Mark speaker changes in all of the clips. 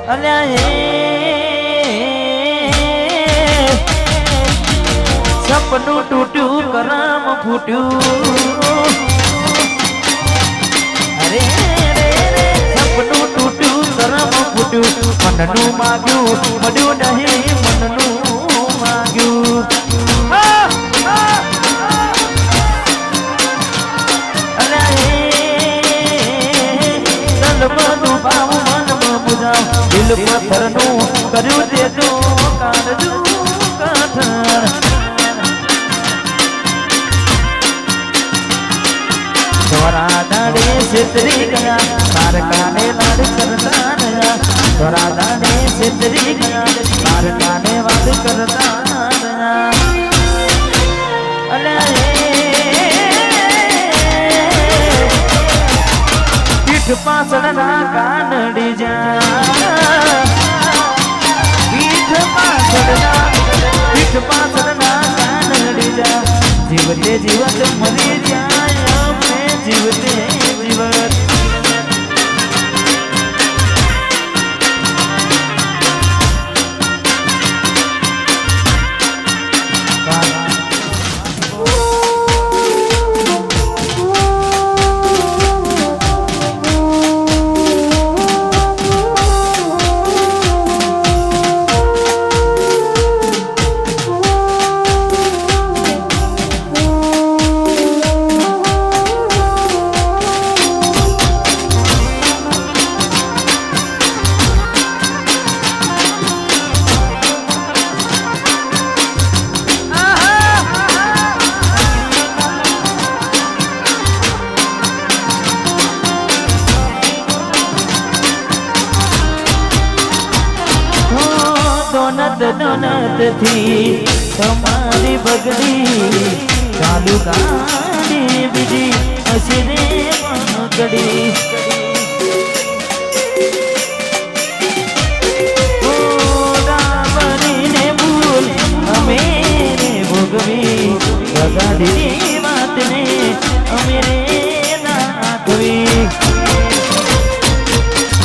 Speaker 1: અલ્યા સપનું તૂટ્યું કરમ ફૂટ્યું અરે સપનું તૂટ્યું કરમ ફૂટ્યું મનનું માગ્યું મળ્યું નહીં મનનું માગ્યું દિલ પથ્થરનું કર્યું તેનું કાઢું કાઠર ધોરા દાડે છેતરી ગયા તારકાને લાડ કરતા રહ્યા ધોરા દાડે છેતરી ગયા તારકાને વાડ કરતા રહ્યા પીઠ પાછળના કાનડી જા પીઠ પાછળના કાનડી જા જીવતે જીવત મરી જાય અમે જીવતે જીવત દોનત થી તમારી બગડી ચાલુ ગાડી બીજી હસીને પકડી રાવણીને ભૂલ અમે ભોગવી બગાડી વાતને અમે નાખવી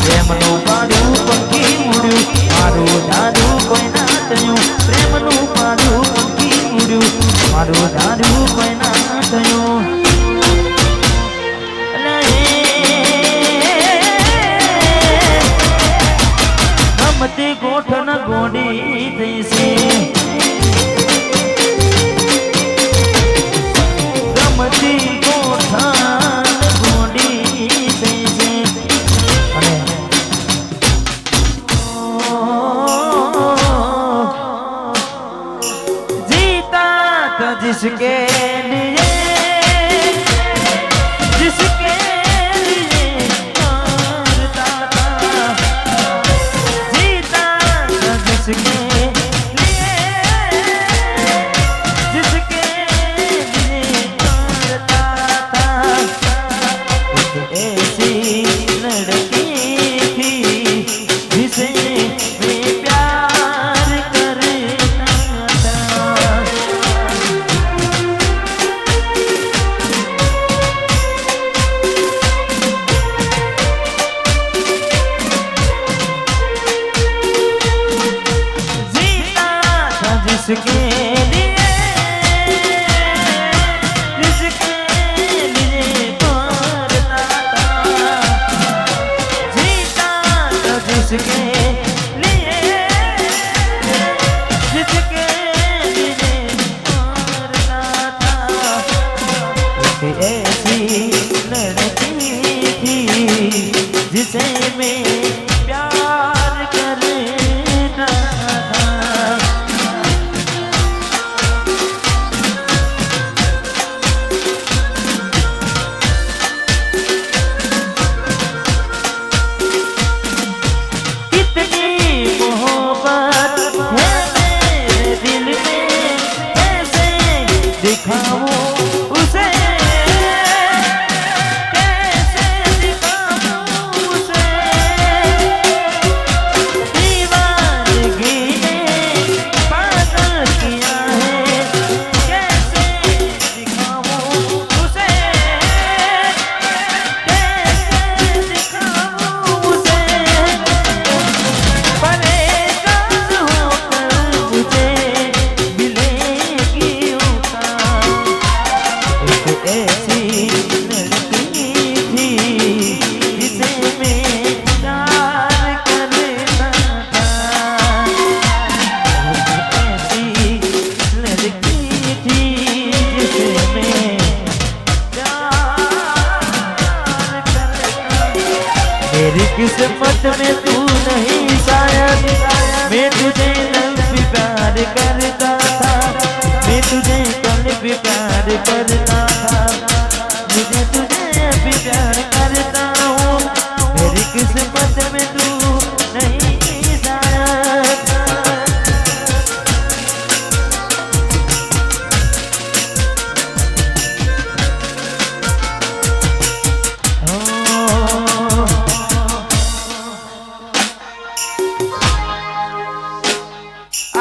Speaker 1: પ્રેમનું પાડ્યું પંખી મૂડ્યું મારું જાદુ કોઈ ના થયું પ્રેમનું પાડ્યું પંખી મૂડ્યું મારું જાદુ કોઈ ના થયું ગમતી ગોઠણ ગોડી થઈ છે ગમતી ગોઠણ ગોડી થઈ છે અને जिसके लिए मरता था जीता जिसके लिए मरता था ऐसी लड़की थी जिसे जिसके लिए मरता था जीता तो जिसके लिए मरता था एक ऐसी लड़की थी जिसे मैं प्यार करता था कितनी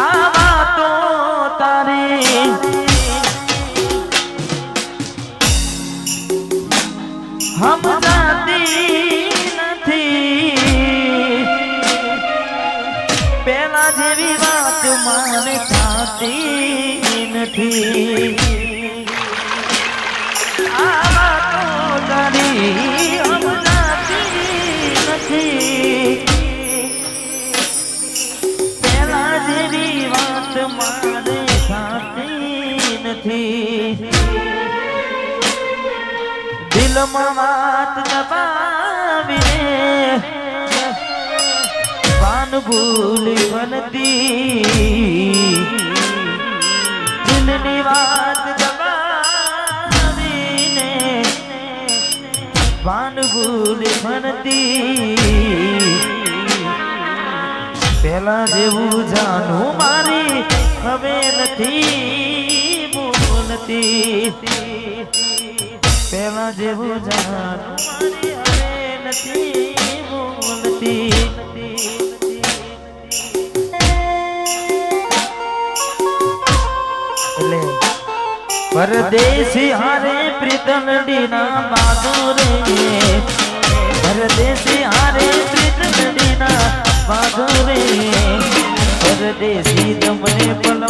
Speaker 1: આ વાતો તારી સમજાતી નથી, પેલા જેવી વાત માને થતી નથી. આ વાતો તારી સમજાતી નથી, પેલા જેવી વાત માને થતી નથી. દિલમાં વાત દબાવીને પાન ભૂલી બનતી, દિલની વાત દબાવીને પાન ભૂલી બનતી. પેલા જેવું જાનું મારી હવે નથી બોલતી, પેલા જેવું જાનું મારી હવે નથી બોલતી. પરદેશી હારે પ્રીતલડી ના બાદુરે, પરદેશી હારે પ્રીતલડી ના બાદુરે, પરદેશી તમને પણ